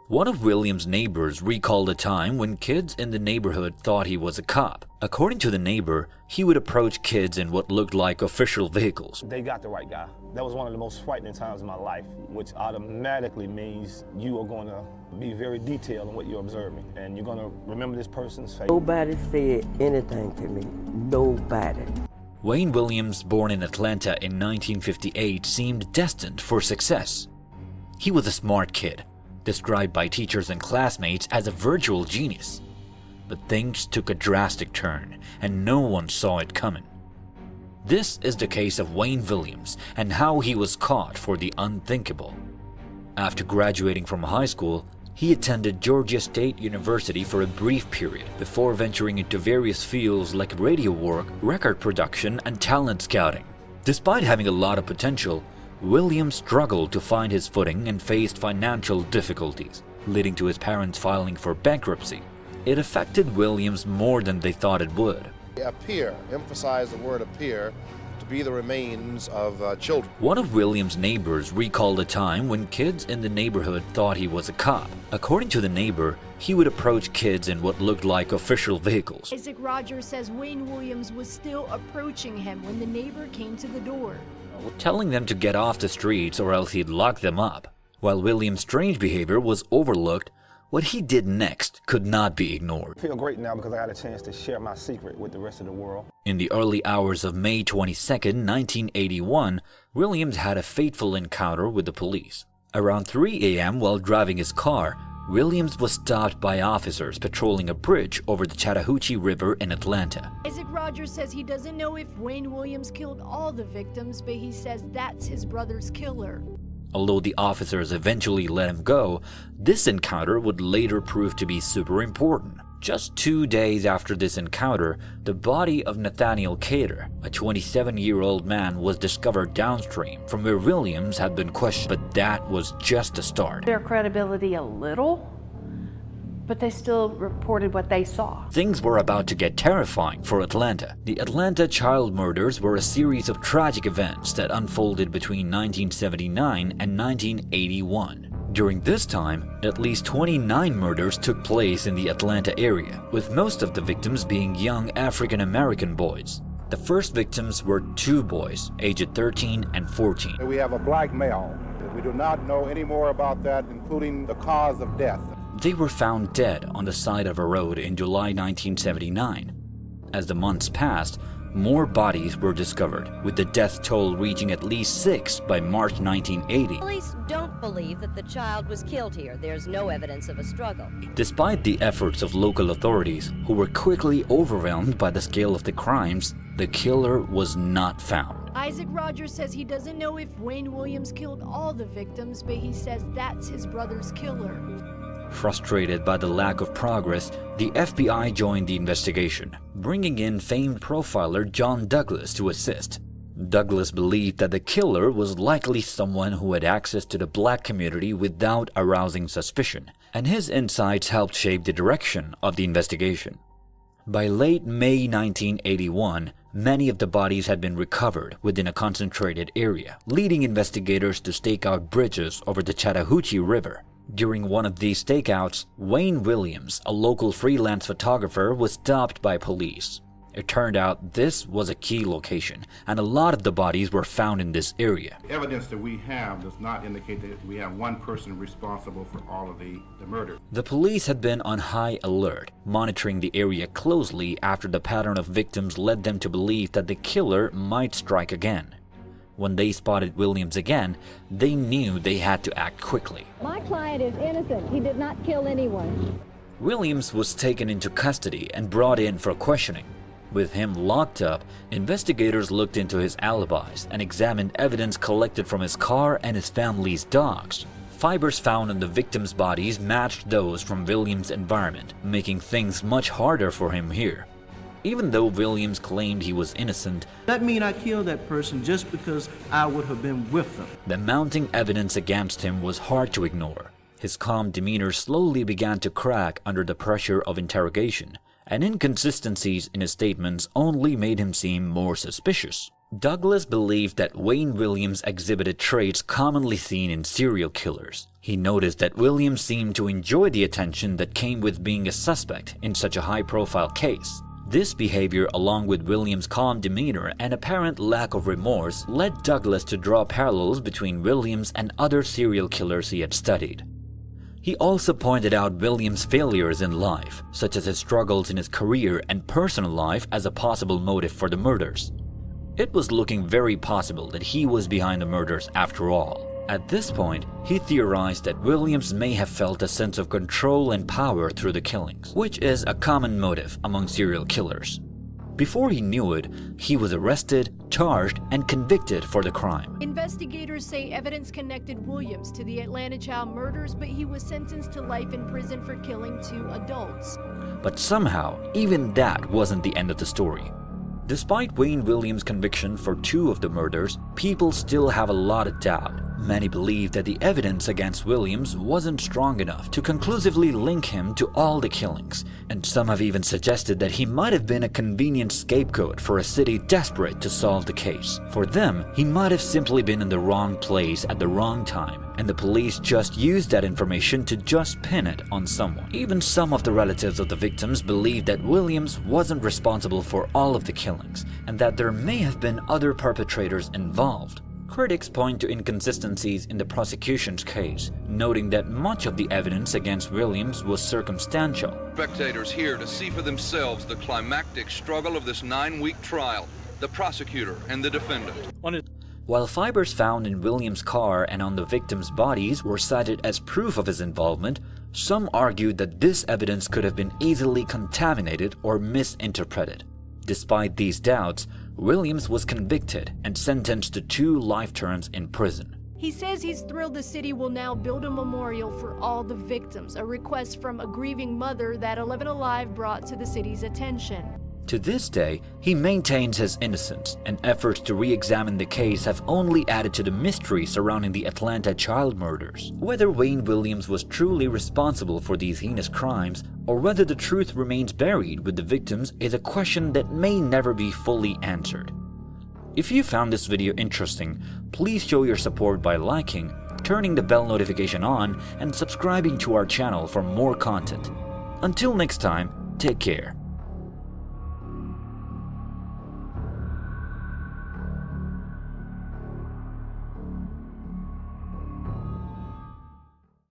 One of Williams' neighbors recalled a time when kids in the neighborhood thought he was a cop. According to the neighbor, he would approach kids in what looked like official vehicles. They got the right guy. That was one of the most frightening times in my life, which automatically means you are going to be very detailed in what you're observing, and you're going to remember this person's face. Nobody said anything to me. Nobody. Wayne Williams, born in Atlanta in 1958, seemed destined for success. He was a smart kid, described by teachers and classmates as a virtual genius. But things took a drastic turn, and no one saw it coming. This is the case of Wayne Williams and how he was caught for the unthinkable. After graduating from high school, he attended Georgia State University for a brief period before venturing into various fields like radio work, record production, and talent scouting. Despite having a lot of potential, Williams struggled to find his footing and faced financial difficulties, leading to his parents filing for bankruptcy. It affected Williams more than they thought it would. Appear, emphasize the word appear, to be the remains of children. One of Williams' neighbors recalled a time when kids in the neighborhood thought he was a cop. According to the neighbor, he would approach kids in what looked like official vehicles. Isaac Rogers says Wayne Williams was still approaching him when the neighbor came to the door, telling them to get off the streets or else he'd lock them up. While Williams' strange behavior was overlooked, what he did next could not be ignored. I feel great now because I had a chance to share my secret with the rest of the world. In the early hours of May 22, 1981, Williams had a fateful encounter with the police. Around 3 a.m. while driving his car, Williams was stopped by officers patrolling a bridge over the Chattahoochee River in Atlanta. Isaac Rogers says he doesn't know if Wayne Williams killed all the victims, but he says that's his brother's killer. Although the officers eventually let him go, this encounter would later prove to be super important. Just 2 days after this encounter, the body of Nathaniel Cater, a 27-year-old man, was discovered downstream from where Williams had been questioned. But that was just a start. Their credibility a little, but they still reported what they saw. Things were about to get terrifying for Atlanta. The Atlanta child murders were a series of tragic events that unfolded between 1979 and 1981. During this time, at least 29 murders took place in the Atlanta area, with most of the victims being young African-American boys. The first victims were 2 boys, aged 13 and 14. We have a black male. We do not know any more about that, including the cause of death. They were found dead on the side of a road in July 1979. As the months passed, more bodies were discovered, with the death toll reaching at least 6 by March 1980. Police don't believe that the child was killed here. There's no evidence of a struggle. Despite the efforts of local authorities, who were quickly overwhelmed by the scale of the crimes, the killer was not found. Isaac Rogers says he doesn't know if Wayne Williams killed all the victims, but he says that's his brother's killer. Frustrated by the lack of progress, the FBI joined the investigation, bringing in famed profiler John Douglas to assist. Douglas believed that the killer was likely someone who had access to the black community without arousing suspicion, and his insights helped shape the direction of the investigation. By late May 1981, many of the bodies had been recovered within a concentrated area, leading investigators to stake out bridges over the Chattahoochee River. During one of these stakeouts, Wayne Williams, a local freelance photographer, was stopped by police. It turned out this was a key location, and a lot of the bodies were found in this area. Evidence that we have does not indicate that we have one person responsible for all of the murders. The police had been on high alert, monitoring the area closely after the pattern of victims led them to believe that the killer might strike again. When they spotted Williams again, they knew they had to act quickly. My client is innocent. He did not kill anyone. Williams was taken into custody and brought in for questioning. With him locked up, investigators looked into his alibis and examined evidence collected from his car and his family's dogs. Fibers found on the victims' bodies matched those from Williams' environment, making things much harder for him here. Even though Williams claimed he was innocent, that mean I killed that person just because I would have been with them. The mounting evidence against him was hard to ignore. His calm demeanor slowly began to crack under the pressure of interrogation, and inconsistencies in his statements only made him seem more suspicious. Douglas believed that Wayne Williams exhibited traits commonly seen in serial killers. He noticed that Williams seemed to enjoy the attention that came with being a suspect in such a high-profile case. This behavior, along with Williams' calm demeanor and apparent lack of remorse, led Douglas to draw parallels between Williams and other serial killers he had studied. He also pointed out Williams' failures in life, such as his struggles in his career and personal life, as a possible motive for the murders. It was looking very possible that he was behind the murders after all. At this point, he theorized that Williams may have felt a sense of control and power through the killings, which is a common motive among serial killers. Before he knew it, he was arrested, charged, and convicted for the crime. Investigators say evidence connected Williams to the Atlanta child murders, but he was sentenced to life in prison for killing 2 adults. But somehow, even that wasn't the end of the story. Despite Wayne Williams' conviction for 2 of the murders, people still have a lot of doubt. Many believe that the evidence against Williams wasn't strong enough to conclusively link him to all the killings, and some have even suggested that he might have been a convenient scapegoat for a city desperate to solve the case. For them, he might have simply been in the wrong place at the wrong time, and the police just used that information to just pin it on someone. Even some of the relatives of the victims believe that Williams wasn't responsible for all of the killings, and that there may have been other perpetrators involved. Critics point to inconsistencies in the prosecution's case, noting that much of the evidence against Williams was circumstantial. Spectators here to see for themselves the climactic struggle of this 9-week trial, the prosecutor and the defendant. While fibers found in Williams' car and on the victims' bodies were cited as proof of his involvement, some argued that this evidence could have been easily contaminated or misinterpreted. Despite these doubts, Williams was convicted and sentenced to 2 life terms in prison. He says he's thrilled the city will now build a memorial for all the victims, a request from a grieving mother that 11 Alive brought to the city's attention. To this day, he maintains his innocence, and efforts to re-examine the case have only added to the mystery surrounding the Atlanta child murders. Whether Wayne Williams was truly responsible for these heinous crimes, or whether the truth remains buried with the victims, is a question that may never be fully answered. If you found this video interesting, please show your support by liking, turning the bell notification on, and subscribing to our channel for more content. Until next time, take care.